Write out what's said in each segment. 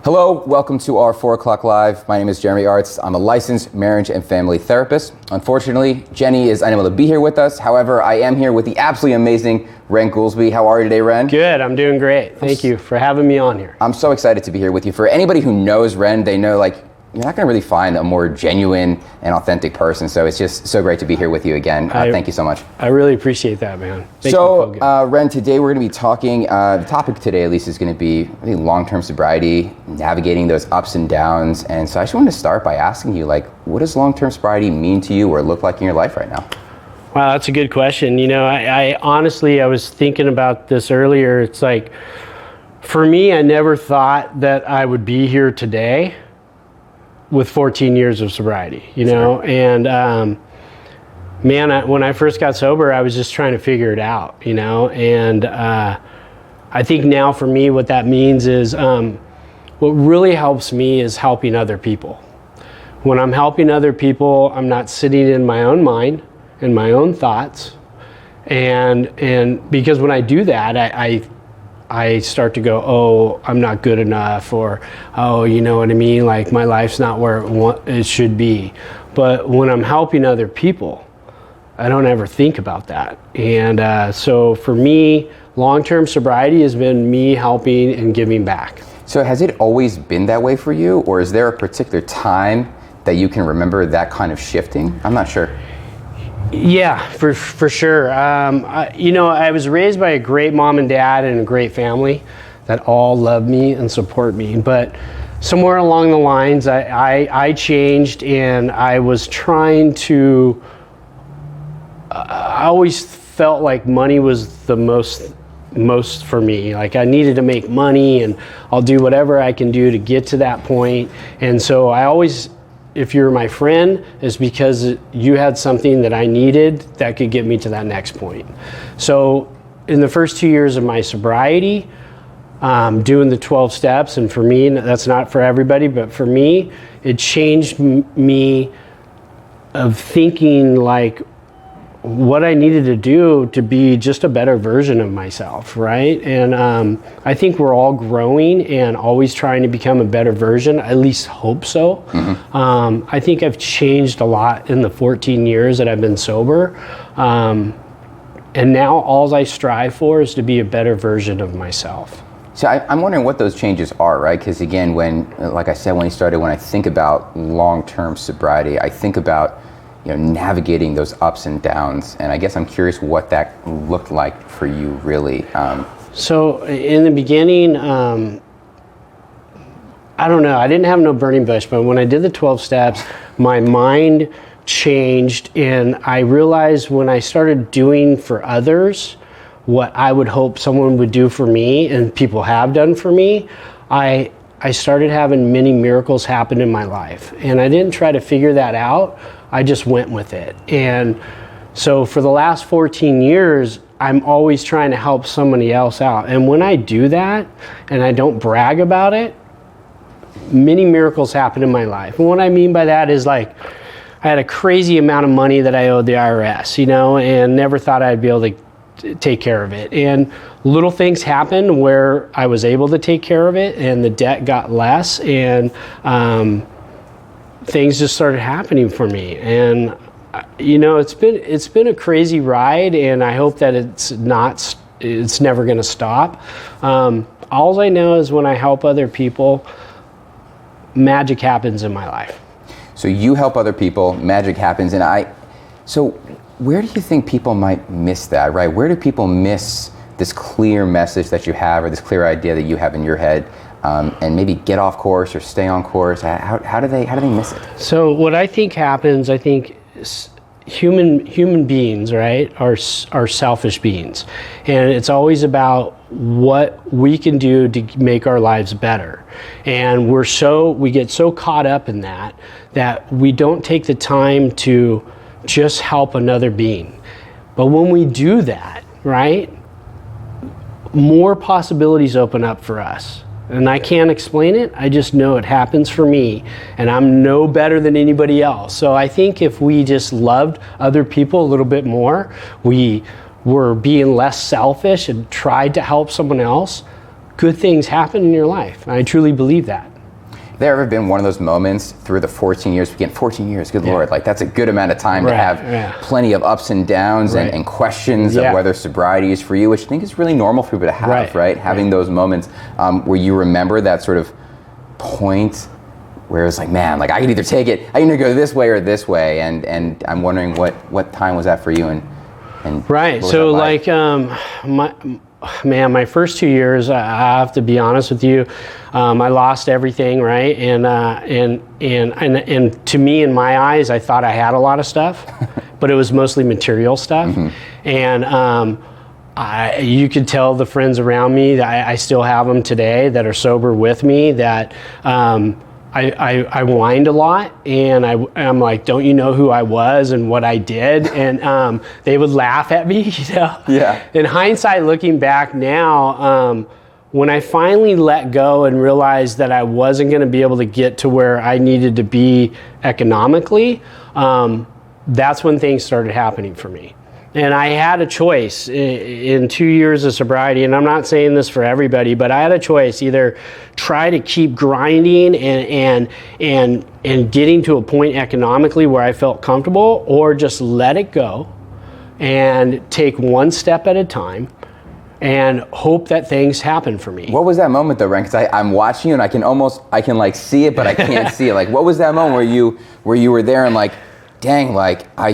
Hello, welcome to our 4 o'clock live. My name is Jeremy Arzt. I'm a licensed marriage and family therapist. Unfortunately, Jenny is unable to be here with us. However, I am here with the absolutely amazing Wren Goolsby. How are you today, Wren? Good, I'm doing great. Thank you for having me on here. I'm so excited to be here with you. For anybody who knows Wren, they know you're not going to really find a more genuine and authentic person. So it's just so great to be here with you again. Thank you so much. I really appreciate that, man. Wren, today we're going to be talking, the topic today at least is going to be long-term sobriety, navigating those ups and downs. And so I just wanted to start by asking you, what does long-term sobriety mean to you or look like in your life right now? Wow, that's a good question. You know, I honestly, I was thinking about this earlier. It's like, for me, I never thought that I would be here today with 14 years of sobriety, you know? Sure. And man, when I first got sober, I was just trying to figure it out, you know? And I think now for me, what that means is, what really helps me is helping other people. When I'm helping other people, I'm not sitting in my own mind and my own thoughts. And because when I do that, I start to go, oh, I'm not good enough, or, oh, you know what I mean? Like, my life's not where it should be. But when I'm helping other people, I don't ever think about that. And so for me, long-term sobriety has been me helping and giving back. So has it always been that way for you, or is there a particular time that you can remember that kind of shifting? I'm not sure. Yeah, for sure. You know, I was raised by a great mom and dad and a great family that all love me and support me. But somewhere along the lines, I changed, and I was trying to. I always felt like money was the most for me. Like, I needed to make money, and I'll do whatever I can do to get to that point. And so I always. If you're my friend, it's because you had something that I needed that could get me to that next point. So in the first 2 years of my sobriety, doing the 12 steps, and for me, that's not for everybody, but for me, it changed me of thinking like what I needed to do to be just a better version of myself, right? And I think we're all growing and always trying to become a better version. I at least hope so. Mm-hmm. I think I've changed a lot in the 14 years that I've been sober. And now all I strive for is to be a better version of myself. So I'm wondering what those changes are, right? Because again, like I said, when I think about long-term sobriety, I think about navigating those ups and downs, and I guess I'm curious what that looked like for you, really. So in the beginning, I don't know, I didn't have no burning bush, but when I did the 12 steps, my mind changed, and I realized when I started doing for others what I would hope someone would do for me, and people have done for me, I started having many miracles happen in my life. And I didn't try to figure that out. I just went with it. And so for the last 14 years, I'm always trying to help somebody else out. And when I do that, and I don't brag about it, many miracles happen in my life. And what I mean by that is, like, I had a crazy amount of money that I owed the IRS, and never thought I'd be able to take care of it. And little things happened where I was able to take care of it, and the debt got less, and things just started happening for me. And it's been a crazy ride, and I hope that it's never going to stop. All I know is when I help other people, magic happens in my life. So you help other people, magic happens, so where do you think people might miss that, right? Where do people miss this clear message that you have, or this clear idea that you have in your head, and maybe get off course or stay on course? How do they miss it? So what I think happens, I think human beings, right, are selfish beings, and it's always about what we can do to make our lives better. And we get so caught up in that we don't take the time to just help another being. But when we do that, right, more possibilities open up for us. And I can't explain it, I just know it happens for me, and I'm no better than anybody else. So I think if we just loved other people a little bit more, we were being less selfish and tried to help someone else, good things happen in your life. I truly believe that. there ever been one of those moments through the 14 years, again, 14 years, good Lord, like that's a good amount of time to have plenty of ups and downs and questions of whether sobriety is for you, which I think is really normal for people to have, right? Having those moments where you remember that sort of point where it's like, man, like I can either take it, I can either go this way or this way, and I'm wondering what time was that for you, and right. So like my first 2 years, I have to be honest with you, I lost everything, right? And to me, in my eyes, I thought I had a lot of stuff, but it was mostly material stuff, and you could tell the friends around me that I still have them today that are sober with me that. I whined a lot, and I'm like, don't you know who I was and what I did? And they would laugh at me, you know? Yeah. In hindsight, looking back now, when I finally let go and realized that I wasn't going to be able to get to where I needed to be economically, that's when things started happening for me. And I had a choice in 2 years of sobriety, and I'm not saying this for everybody, but I had a choice: either try to keep grinding and getting to a point economically where I felt comfortable, or just let it go and take one step at a time and hope that things happen for me. What was that moment though, Wren? Because I'm watching you and I can like see it, but I can't see it. Like, what was that moment where you were there and like, dang, like I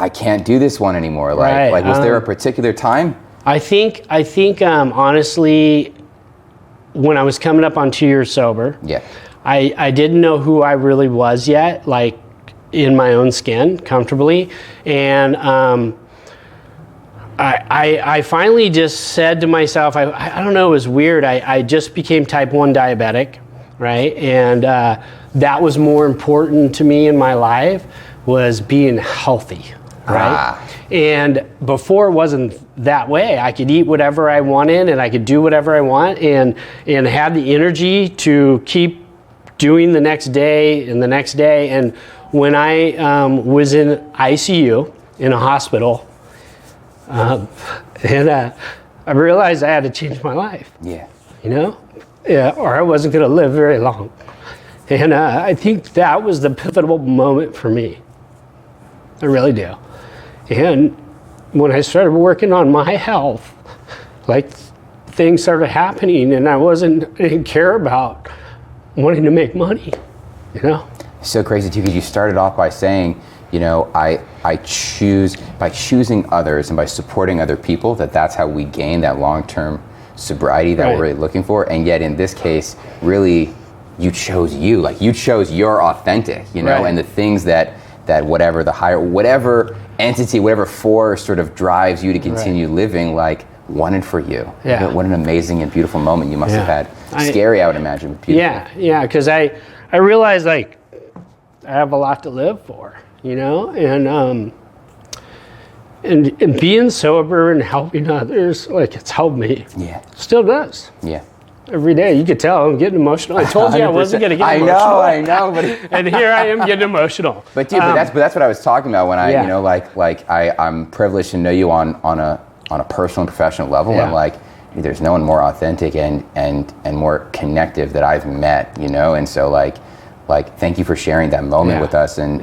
can't do this one anymore. Like was there a particular time? I think honestly, when I was coming up on 2 years sober, I didn't know who I really was yet, like in my own skin, comfortably, and I finally just said to myself, I don't know, it was weird. I just became type 1 diabetic, right? And that was more important to me in my life, was being healthy, right? And before it wasn't that way. I could eat whatever I wanted and I could do whatever I want and had the energy to keep doing the next day and the next day. And when I was in ICU in a hospital, I realized I had to change my life. Yeah. You know? Yeah, or I wasn't going to live very long. And I think that was the pivotal moment for me. I really do. And when I started working on my health, like things started happening, and I didn't care about wanting to make money, you know? So crazy too, because you started off by saying, you know, I choose, by choosing others and by supporting other people, that's how we gain that long-term sobriety that we're really looking for. And yet in this case, really, you chose you. Like you chose your authentic, you know, and the things that whatever the higher, whatever entity, whatever force sort of drives you to continue living, like wanted for you. Yeah. What an amazing and beautiful moment you must have had. Scary, I would imagine, but beautiful. Yeah, because I realized like I have a lot to live for, you know, and being sober and helping others, like it's helped me. Yeah. Still does. Yeah. Every day, you could tell I'm getting emotional. I told you I wasn't going to get emotional. I know, but and here I am getting emotional. But dude, but that's what I was talking about when I, you know, like I'm privileged to know you on a personal and professional level, and like there's no one more authentic and more connective that I've met, you know, and so like thank you for sharing that moment with us, and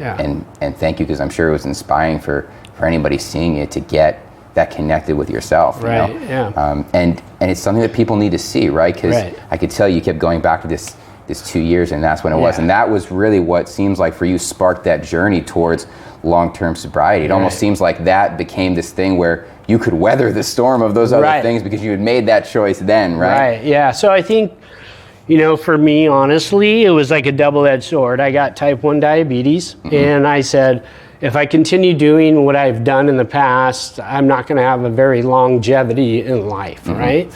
thank you, because I'm sure it was inspiring for anybody seeing it to get that connected with yourself, you know? Yeah. And it's something that people need to see, right? Because I could tell you kept going back to this 2 years, and that's when it was. And that was really what seems like for you sparked that journey towards long-term sobriety. It almost seems like that became this thing where you could weather the storm of those other things because you had made that choice then, right? Right, yeah. So I think, you know, for me, honestly, it was like a double-edged sword. I got type 1 diabetes, and I said, if I continue doing what I've done in the past, I'm not going to have a very longevity in life, right?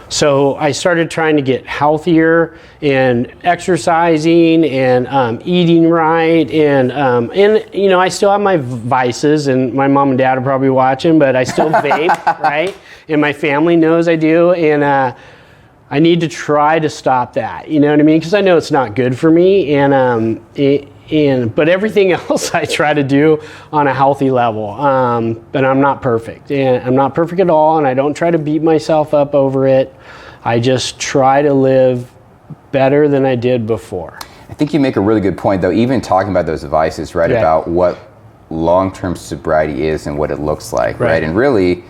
So I started trying to get healthier and exercising and eating right, and you know, I still have my vices, and my mom and dad are probably watching, but I still vape, right? And my family knows I do, and I need to try to stop that. You know what I mean? Because I know it's not good for me, but everything else I try to do on a healthy level. But I'm not perfect, and I'm not perfect at all, and I don't try to beat myself up over it. I just try to live better than I did before. I think you make a really good point, though, even talking about those vices, right, Yeah. about what long-term sobriety is and what it looks like, right? And really,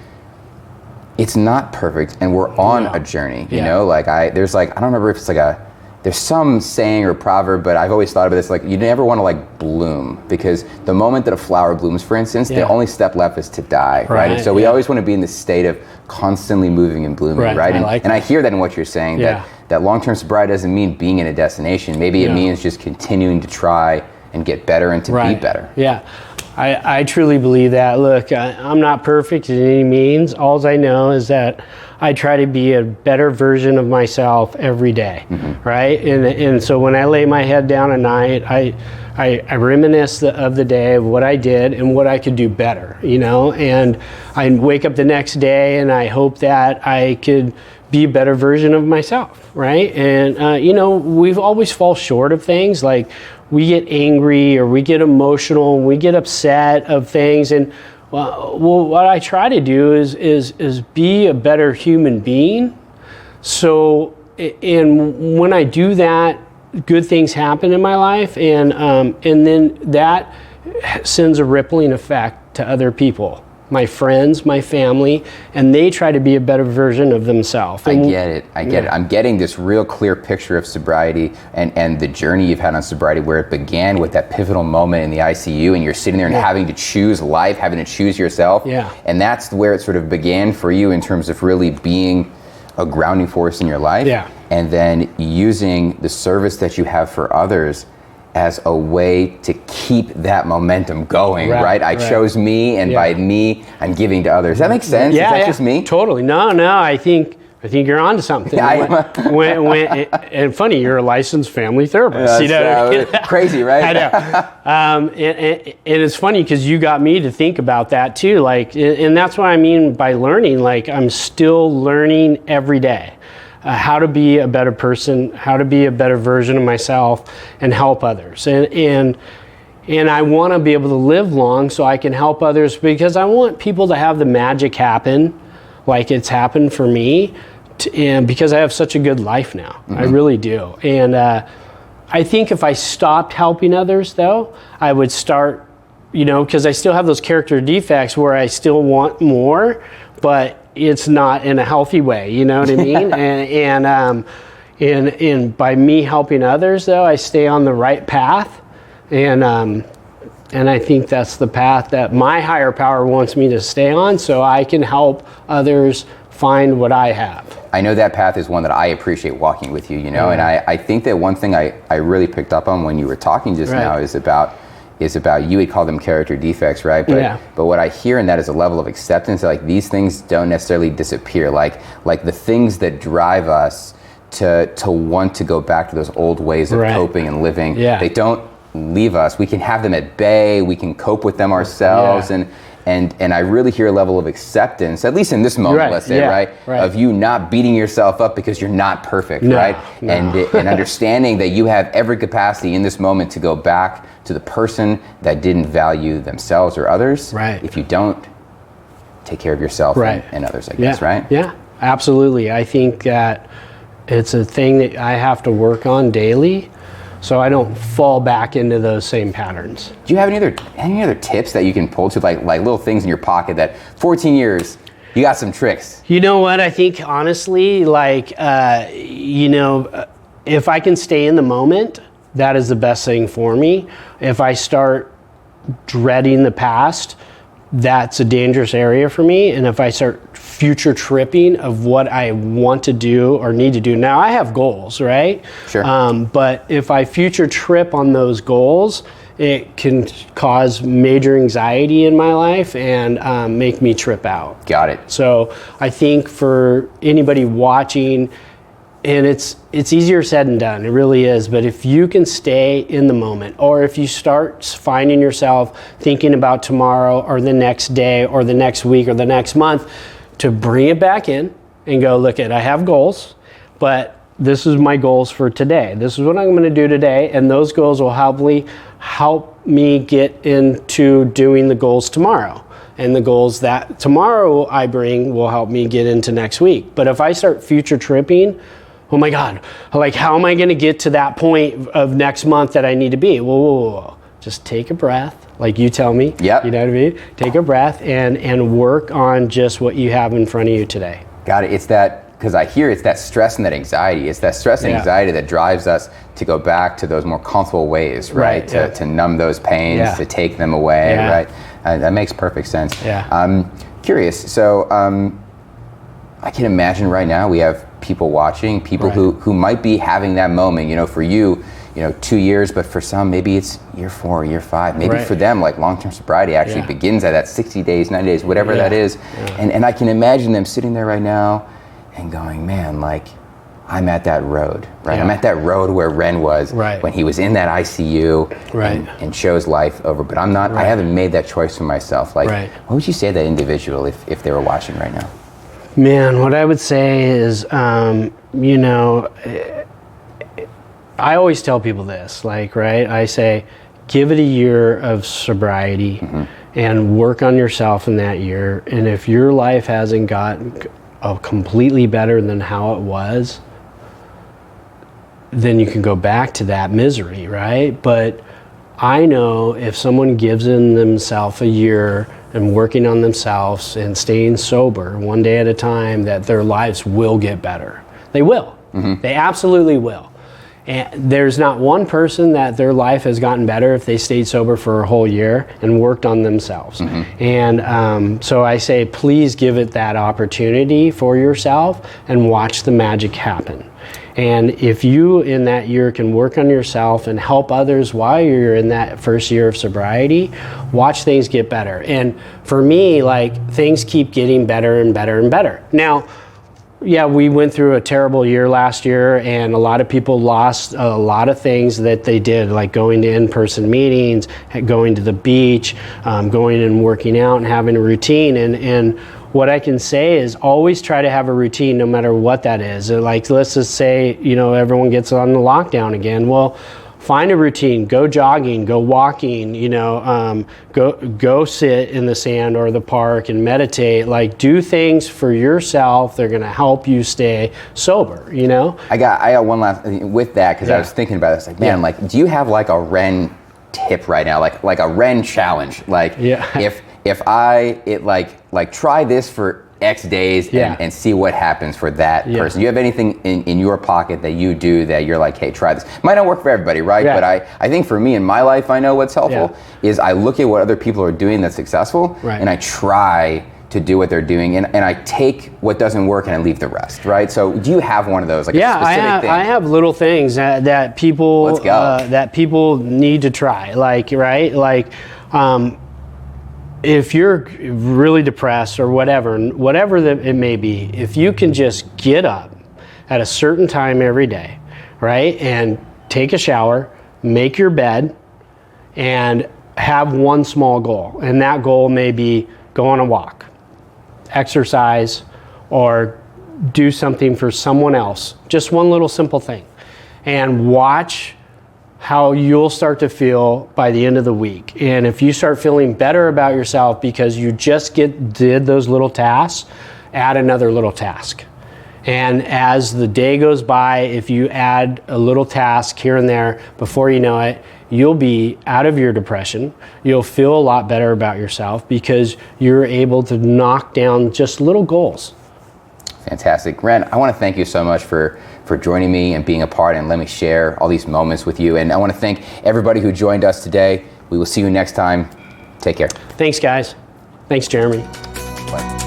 it's not perfect, and we're on a journey, you know? Like, I don't remember if it's like there's some saying or proverb, but I've always thought about this, like, you never want to, like, bloom, because the moment that a flower blooms, for instance, the only step left is to die, right? And so we always want to be in this state of constantly moving and blooming, right? And I hear that in what you're saying, that long-term sobriety doesn't mean being in a destination. Maybe it means just continuing to try and get better and to be better. Yeah, I truly believe that. Look, I'm not perfect in any means. All I know is that I try to be a better version of myself every day, right? And so when I lay my head down at night, I reminisce of the day, of what I did and what I could do better, you know? And I wake up the next day and I hope that I could be a better version of myself, right? And, you know, we've always fall short of things. Like, we get angry or we get emotional and we get upset of things. And well, what I try to do is be a better human being. So, and when I do that, good things happen in my life, and then that sends a rippling effect to other people, my friends, my family, and they try to be a better version of themselves. I get it. I'm getting this real clear picture of sobriety and the journey you've had on sobriety, where it began with that pivotal moment in the ICU, and you're sitting there and having to choose life, having to choose yourself. Yeah. And that's where it sort of began for you in terms of really being a grounding force in your life. Yeah. And then using the service that you have for others as a way to keep that momentum going, right? I chose me, and by me, I'm giving to others. Does that make sense? Is that just me? Totally. No, I think you're onto something. And funny, you're a licensed family therapist. You know, crazy, right? I know. And it's funny because you got me to think about that too. Like, and that's what I mean by learning. Like, I'm still learning every day. How to be a better person, how to be a better version of myself, and help others. And I want to be able to live long so I can help others, because I want people to have the magic happen like it's happened for me, and because I have such a good life now. I really do. And I think if I stopped helping others, though, I would start, you know, because I still have those character defects where I still want more, but it's not in a healthy way, you know what I mean? And by me helping others, though, I stay on the right path, and I think that's the path that my higher power wants me to stay on, so I can help others find what I have. I know that path is one that I appreciate walking with you, you know, and I think that one thing I really picked up on when you were talking just now is about, you would call them character defects, right? But what I hear in that is a level of acceptance that, like, these things don't necessarily disappear. Like the things that drive us to want to go back to those old ways of coping and living, they don't leave us. We can have them at bay. We can cope with them ourselves, and I really hear a level of acceptance, at least in this moment, let's say, right, of you not beating yourself up because you're not perfect, right? And understanding that you have every capacity in this moment to go back to the person that didn't value themselves or others. If you don't take care of yourself and others, I guess, right? Yeah, absolutely. I think that it's a thing that I have to work on daily, so I don't fall back into those same patterns. Do you have any other tips that you can pull to, like little things in your pocket that 14 years, you got some tricks? You know what? I think honestly, like, you know, if I can stay in the moment, that is the best thing for me. If I start dreading the past, that's a dangerous area for me. And if I start future tripping of what I want to do or need to do, now I have goals, right? Sure. But if I future trip on those goals, it can cause major anxiety in my life and make me trip out. Got it. So I think for anybody watching, and it's easier said than done, it really is, but if you can stay in the moment, or if you start finding yourself thinking about tomorrow or the next day or the next week or the next month, to bring it back in and go, look, I have goals, but this is my goals for today. This is what I'm going to do today, and those goals will help me get into doing the goals tomorrow. And the goals that tomorrow I bring will help me get into next week. But if I start future tripping Oh my God, like how am I going to get to that point of next month that I need to be? Whoa. Just take a breath, like you tell me. Yep. You know what I mean? Take a breath and work on just what you have in front of you today. Got it. It's that, because I hear it's that stress and that anxiety. It's that stress and anxiety that drives us to go back to those more comfortable ways, right? To numb those pains, to take them away, right? That makes perfect sense. I'm curious. So I can imagine right now we have people watching, people who might be having that moment, for you, 2 years, but for some, maybe it's year 4, year 5. Maybe for them, like long-term sobriety actually begins at that 60 days, 90 days, whatever that is. And I can imagine them sitting there right now and going, man, like, I'm at that road, right? I'm at that road where Wren was when he was in that ICU and chose life over. But I'm not, I haven't made that choice for myself. Like, what would you say to that individual if they were watching right now? Man, what I would say is, I always tell people this, I say, give it a year of sobriety and work on yourself in that year. And if your life hasn't gotten completely better than how it was, then you can go back to that misery, right? But I know if someone gives in themselves a year and working on themselves and staying sober one day at a time, that their lives will get better. They will. They absolutely will. And there's not one person that their life has gotten better if they stayed sober for a whole year and worked on themselves. And so I say, please give it that opportunity for yourself and watch the magic happen. And if you in that year can work on yourself and help others while you're in that first year of sobriety, watch things get better. And for me, things keep getting better and better and better. Now, we went through a terrible year last year, and a lot of people lost a lot of things that they did, like going to in-person meetings, going to the beach, going and working out and having a routine. And what I can say is always try to have a routine no matter what that is. Like, let's just say, everyone gets on the lockdown again. Well, find a routine, go jogging, go walking, go sit in the sand or the park and meditate. Do things for yourself. They're going to help you stay sober, I got one last thing with that, because I was thinking about this, do you have a Wren tip right now, like a Wren challenge? If I try this for X days and see what happens for that person. Do you have anything in your pocket that you do that you're like, hey, try this? Might not work for everybody, right? But I think for me in my life, I know what's helpful is I look at what other people are doing that's successful, and I try to do what they're doing, and I take what doesn't work and I leave the rest, right? So do you have one of those, a specific thing? I have little things that people that people need to try, if you're really depressed or whatever that it may be, if you can just get up at a certain time every day, right, and take a shower, make your bed, and have one small goal. And that goal may be go on a walk, exercise, or do something for someone else. Just one little simple thing. And watch how you'll start to feel by the end of the week. And if you start feeling better about yourself because you just did those little tasks, add another little task. And as the day goes by, if you add a little task here and there, before you know it, you'll be out of your depression. You'll feel a lot better about yourself because you're able to knock down just little goals. Fantastic. Wren, I want to thank you so much for joining me and being a part and let me share all these moments with you. And I want to thank everybody who joined us today. We will see you next time. Take care. Thanks, guys. Thanks, Jeremy. Bye.